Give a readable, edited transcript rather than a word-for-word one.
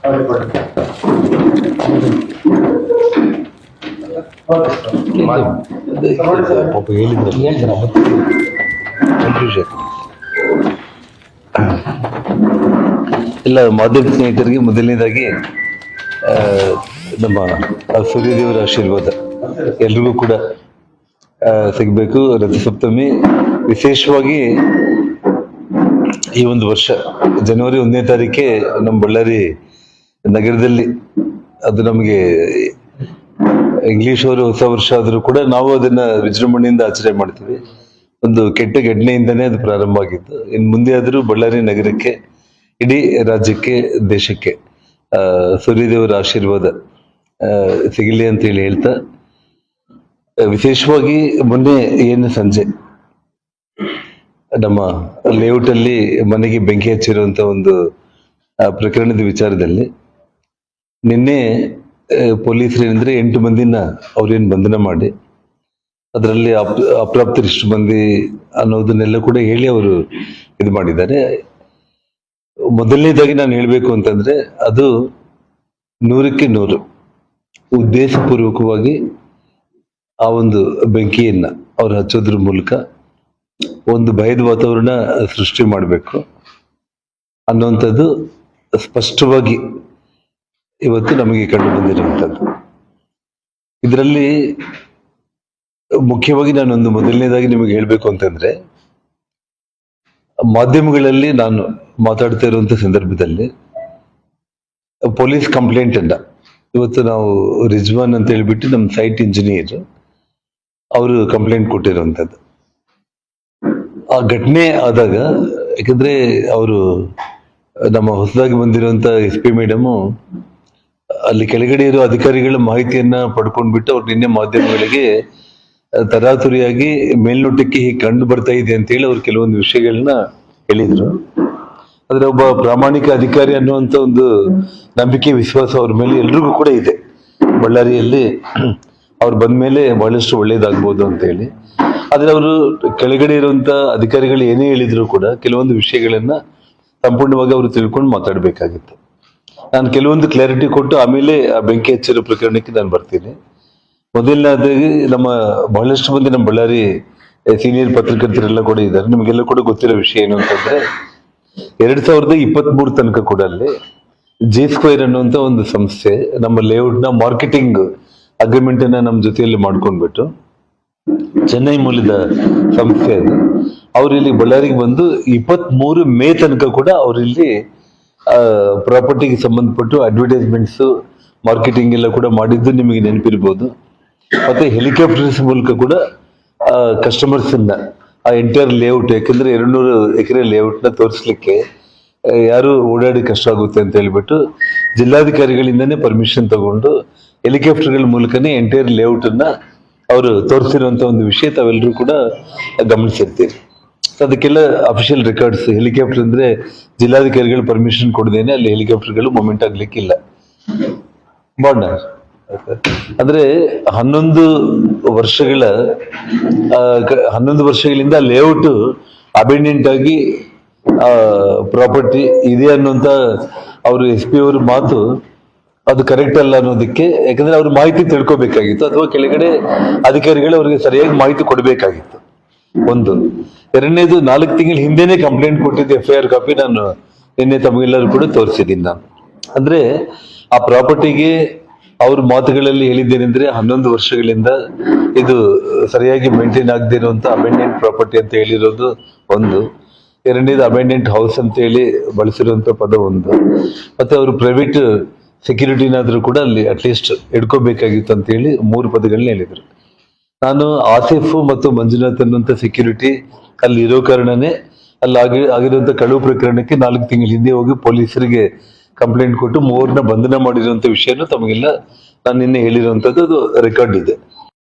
ಪಾಪ ಹೇಳಿದ್ರು ಕನ್ಫ್ಯೂಷನ್. ಎಲ್ಲ ಮಾಧ್ಯಮ ಸ್ನೇಹಿತರಿಗೆ ಮೊದಲನೇದಾಗಿ ನಮ್ಮ ಸೂರ್ಯದೇವರ ಆಶೀರ್ವಾದ ಎಲ್ರಿಗೂ ಕೂಡ ಸಿಗಬೇಕು. ರಥಸಪ್ತಮಿ ವಿಶೇಷವಾಗಿ ಈ ಒಂದು ವರ್ಷ ಜನವರಿ 1ನೇ ತಾರೀಕೆ ನಮ್ಮ ಬಳ್ಳಾರಿ ನಗರದಲ್ಲಿ, ಅದು ನಮಗೆ ಇಂಗ್ಲಿಷ್ ಅವರು ಹೊಸ ವರ್ಷ ಆದರೂ ಕೂಡ ನಾವು ಅದನ್ನ ವಿಜೃಂಭಣೆಯಿಂದ ಆಚರಣೆ ಮಾಡ್ತೀವಿ. ಒಂದು ಕೆಟ್ಟ ಘಟನೆಯಿಂದನೇ ಅದು ಪ್ರಾರಂಭ ಆಗಿತ್ತು. ಇನ್ನು ಮುಂದೆ ಆದರೂ ಬಳ್ಳಾರಿ ನಗರಕ್ಕೆ, ಇಡೀ ರಾಜ್ಯಕ್ಕೆ, ದೇಶಕ್ಕೆ ಸೂರ್ಯದೇವರ ಆಶೀರ್ವಾದ ಸಿಗಲಿ ಅಂತ ಹೇಳ್ತಾ, ವಿಶೇಷವಾಗಿ ಮೊನ್ನೆ ಏನು ಸಂಜೆ ನಮ್ಮ ಲೇಔಟ್ ಅಲ್ಲಿ ಮನೆಗೆ ಬೆಂಕಿ ಹಚ್ಚಿರುವಂತ ಒಂದು ಪ್ರಕರಣದ ವಿಚಾರದಲ್ಲಿ ನಿನ್ನೆ ಪೊಲೀಸರು ಏನಂದ್ರೆ 8 ಮಂದಿನ ಅವ್ರೇನು ಬಂಧನ ಮಾಡಿ, ಅದರಲ್ಲಿ ಅಪ್ರಾಪ್ತರು ಇಷ್ಟು ಮಂದಿ ಅನ್ನೋದನ್ನೆಲ್ಲ ಕೂಡ ಹೇಳಿ ಅವರು ಇದು ಮಾಡಿದ್ದಾರೆ. ಮೊದಲನೇದಾಗಿ ನಾನು ಹೇಳ್ಬೇಕು ಅಂತಂದ್ರೆ, ಅದು 100ಕ್ಕೆ 100 ಉದ್ದೇಶಪೂರ್ವಕವಾಗಿ ಆ ಒಂದು ಬೆಂಕಿಯನ್ನ ಅವ್ರು ಹಚ್ಚೋದ್ರ ಮೂಲಕ ಒಂದು ಭಯದ ವಾತಾವರಣ ಸೃಷ್ಟಿ ಮಾಡಬೇಕು ಅನ್ನುವಂಥದ್ದು ಸ್ಪಷ್ಟವಾಗಿ ಇವತ್ತು ನಮಗೆ ಕಂಡು ಬಂದಿರುವಂಥದ್ದು. ಇದರಲ್ಲಿ ಮುಖ್ಯವಾಗಿ ನಾನೊಂದು ಮೊದಲನೇದಾಗಿ ನಿಮಗೆ ಹೇಳ್ಬೇಕು ಅಂತಂದ್ರೆ, ಮಾಧ್ಯಮಗಳಲ್ಲಿ ನಾನು ಮಾತಾಡ್ತಾ ಇರುವಂತ ಸಂದರ್ಭದಲ್ಲಿ ಪೊಲೀಸ್ ಕಂಪ್ಲೇಂಟ್ ಅನ್ನ ಇವತ್ತು ನಾವು ರಿಜ್ವಾನ್ ಅಂತ ಹೇಳ್ಬಿಟ್ಟು ನಮ್ಮ ಸೈಟ್ ಇಂಜಿನಿಯರ್ ಅವರು ಕಂಪ್ಲೇಂಟ್ ಕೊಟ್ಟಿರುವಂತದ್ದು. ಆ ಘಟನೆ ಆದಾಗ, ಯಾಕಂದ್ರೆ ಅವರು ನಮ್ಮ ಹೊಸದಾಗಿ ಬಂದಿರುವಂತ SP ಮೇಡಮ್ ಅಲ್ಲಿ ಕೆಳಗಡೆ ಇರೋ ಅಧಿಕಾರಿಗಳ ಮಾಹಿತಿಯನ್ನ ಪಡ್ಕೊಂಡ್ಬಿಟ್ಟು ಅವ್ರು ನಿನ್ನೆ ಮಾಧ್ಯಮಗಳಿಗೆ ತರಾತುರಿಯಾಗಿ ಮೇಲ್ನೋಟಕ್ಕೆ ಹೀಗೆ ಕಂಡು ಬರ್ತಾ ಇದೆ ಅಂತ ಹೇಳಿ ಅವ್ರು ಕೆಲವೊಂದು ವಿಷಯಗಳನ್ನ ಹೇಳಿದ್ರು. ಆದ್ರೆ ಒಬ್ಬ ಪ್ರಾಮಾಣಿಕ ಅಧಿಕಾರಿ ಅನ್ನುವಂತ ಒಂದು ನಂಬಿಕೆ, ವಿಶ್ವಾಸ ಅವ್ರ ಮೇಲೆ ಎಲ್ರಿಗೂ ಕೂಡ ಇದೆ. ಬಳ್ಳಾರಿಯಲ್ಲಿ ಅವ್ರು ಬಂದ್ಮೇಲೆ ಬಹಳಷ್ಟು ಒಳ್ಳೇದಾಗ್ಬೋದು ಅಂತ ಹೇಳಿ. ಆದ್ರೆ ಅವರು ಕೆಳಗಡೆ ಇರುವಂತ ಅಧಿಕಾರಿಗಳು ಏನೇ ಹೇಳಿದ್ರು ಕೂಡ ಕೆಲವೊಂದು ವಿಷಯಗಳನ್ನ ಸಂಪೂರ್ಣವಾಗಿ ಅವರು ತಿಳ್ಕೊಂಡು ಮಾತಾಡ್ಬೇಕಾಗಿತ್ತು. ನಾನು ಕೆಲವೊಂದು ಕ್ಲಾರಿಟಿ ಕೊಟ್ಟು ಆಮೇಲೆ ಆ ಬೆಂಕಿ ಹಚ್ಚಿರೋ ಪ್ರಕರಣಕ್ಕೆ ನಾನು ಬರ್ತೀನಿ. ಮೊದಲನೇದಾಗಿ ನಮ್ಮ ಬಹಳಷ್ಟು ಮಂದಿ ನಮ್ಮ ಬಳ್ಳಾರಿ ಸೀನಿಯರ್ ಪತ್ರಕರ್ತರೆಲ್ಲ ಕೂಡ ಇದ್ದಾರೆ. ನಿಮಗೆಲ್ಲ ಕೂಡ ಗೊತ್ತಿರೋ ವಿಷಯ ಏನು ಅಂತಂದ್ರೆ, 2023 ತನಕ ಕೂಡ ಅಲ್ಲಿ G2 ಅನ್ನುವಂತ ಒಂದು ಸಂಸ್ಥೆ ನಮ್ಮ ಲೇಔಟ್ ನ ಮಾರ್ಕೆಟಿಂಗ್ ಅಗ್ರಿಮೆಂಟ್ ಅನ್ನ ನಮ್ಮ ಜೊತೆಯಲ್ಲಿ ಮಾಡ್ಕೊಂಡ್ಬಿಟ್ಟು, ಚೆನ್ನೈ ಮೂಲದ ಸಂಸ್ಥೆ ಅದು, ಅವ್ರು ಇಲ್ಲಿ ಬಳ್ಳಾರಿಗೆ ಬಂದು 23 ಮೇ ತನಕ ಕೂಡ ಅವ್ರಿಲ್ಲಿ ಪ್ರಾಪರ್ಟಿಗೆ ಸಂಬಂಧಪಟ್ಟು ಅಡ್ವರ್ಟೈಸ್ಮೆಂಟ್ಸ್, ಮಾರ್ಕೆಟಿಂಗ್ ಎಲ್ಲ ಕೂಡ ಮಾಡಿದ್ದು ನಿಮಗೆ ನೆನಪಿರ್ಬೋದು. ಮತ್ತೆ ಹೆಲಿಕಾಪ್ಟರ್ಸ್ ಮೂಲಕ ಕೂಡ ಕಸ್ಟಮರ್ಸ್ ಅನ್ನ ಆ ಎಂಟೈರ್ ಲೇಔಟ್, ಯಾಕಂದ್ರೆ 200 ಎಕರೆ ಲೇಔಟ್ ನ ತೋರಿಸ್ಲಿಕ್ಕೆ ಯಾರು ಓಡಾಡಿ ಕಷ್ಟ ಆಗುತ್ತೆ ಅಂತ ಹೇಳ್ಬಿಟ್ಟು ಜಿಲ್ಲಾಧಿಕಾರಿಗಳಿಂದಾನೇ ಪರ್ಮಿಷನ್ ತಗೊಂಡು ಹೆಲಿಕಾಪ್ಟರ್ಗಳ ಮೂಲಕನೇ ಎಂಟೈರ್ ಲೇಔಟ್ ಅನ್ನ ಅವರು ತೋರಿಸಿರುವಂತ ಒಂದು ವಿಷಯ ತಾವೆಲ್ಲರೂ ಕೂಡ ಗಮನಿಸಿರ್ತೀರಿ. ಅದಕ್ಕೆಲ್ಲ ಅಫಿಷಿಯಲ್ ರೆಕಾರ್ಡ್ಸ್. ಹೆಲಿಕಾಪ್ಟರ್ ಅಂದ್ರೆ ಜಿಲ್ಲಾಧಿಕಾರಿಗಳು ಪರ್ಮಿಷನ್ ಕೊಡದೇನೆ ಅಲ್ಲಿ ಹೆಲಿಕಾಪ್ಟರ್ಗಳು ಮೂವ್ಮೆಂಟ್ ಆಗ್ಲಿಕ್ಕಿಲ್ಲ. ಬಾಂಡ ಅಂದ್ರೆ 11 ವರ್ಷಗಳಿಂದ ಲೇಔಟ್ ಅಬೆಂಡೆಂಟ್ ಆಗಿ ಪ್ರಾಪರ್ಟಿ ಇದೆ ಅನ್ನುವಂತ ಅವರು SP ಅವ್ರ ಮಾತು ಅದು ಕರೆಕ್ಟ್ ಅಲ್ಲ ಅನ್ನೋದಕ್ಕೆ. ಯಾಕಂದ್ರೆ ಅವ್ರ ಮಾಹಿತಿ ತಿಳ್ಕೊಬೇಕಾಗಿತ್ತು, ಅಥವಾ ಕೆಳಗಡೆ ಅಧಿಕಾರಿಗಳು ಅವ್ರಿಗೆ ಸರಿಯಾಗಿ ಮಾಹಿತಿ ಕೊಡಬೇಕಾಗಿತ್ತು. ಒಂದು. ಎರಡನೇದು, 4 ತಿಂಗಳ ಹಿಂದೆನೆ ಕಂಪ್ಲೇಂಟ್ ಕೊಟ್ಟಿದ್ದ FIR ಕಾಪಿ ನಾನು ನಿನ್ನೆ ತಮಗೆಲ್ಲರೂ ಕೂಡ ತೋರಿಸಿದ್ದೀನಿ. ನಾನು ಅಂದ್ರೆ ಆ ಪ್ರಾಪರ್ಟಿಗೆ ಅವ್ರ ಮಾತುಗಳಲ್ಲಿ ಹೇಳಿದ್ದೇನೆಂದ್ರೆ, 11 ವರ್ಷಗಳಿಂದ ಇದು ಸರಿಯಾಗಿ ಮೇಂಟೈನ್ ಆಗದೆ ಇರುವಂತ ಅಬೆಂಡೆಂಟ್ ಪ್ರಾಪರ್ಟಿ ಅಂತ ಹೇಳಿರೋದು ಒಂದು. ಎರಡನೇದು, ಅಬೆಂಡೆಂಟ್ ಹೌಸ್ ಅಂತ ಹೇಳಿ ಬಳಸಿರುವಂತ ಪದ ಒಂದು. ಮತ್ತೆ ಅವರು ಪ್ರೈವೇಟ್ ಸೆಕ್ಯೂರಿಟಿನಾದ್ರೂ ಕೂಡ ಅಲ್ಲಿ ಅಟ್ಲೀಸ್ಟ್ ಇಡ್ಕೋಬೇಕಾಗಿತ್ತು ಅಂತ ಹೇಳಿ 3 ಪದಗಳನ್ನ ಹೇಳಿದ್ರು. ನಾನು ಆಸಿಫ್ ಮತ್ತು ಮಂಜುನಾಥ್ ಅನ್ನುವಂತ ಸೆಕ್ಯೂರಿಟಿ ಅಲ್ಲಿ ಇರೋ ಕಾರಣನೇ ಅಲ್ಲಿ ಆಗಿರುವಂತ ಕಳುವು ಪ್ರಕರಣಕ್ಕೆ 4 ತಿಂಗಳ ಹಿಂದೆ ಹೋಗಿ ಪೊಲೀಸರಿಗೆ ಕಂಪ್ಲೇಂಟ್ ಕೊಟ್ಟು 3 ಬಂಧನ ಮಾಡಿರುವಂತ ವಿಷಯನೂ ತಮಗೆಲ್ಲ ನಾನು ನಿನ್ನೆ ಹೇಳಿರುವಂತದ್ದು ಅದು ರೆಕಾರ್ಡ್ ಇದೆ.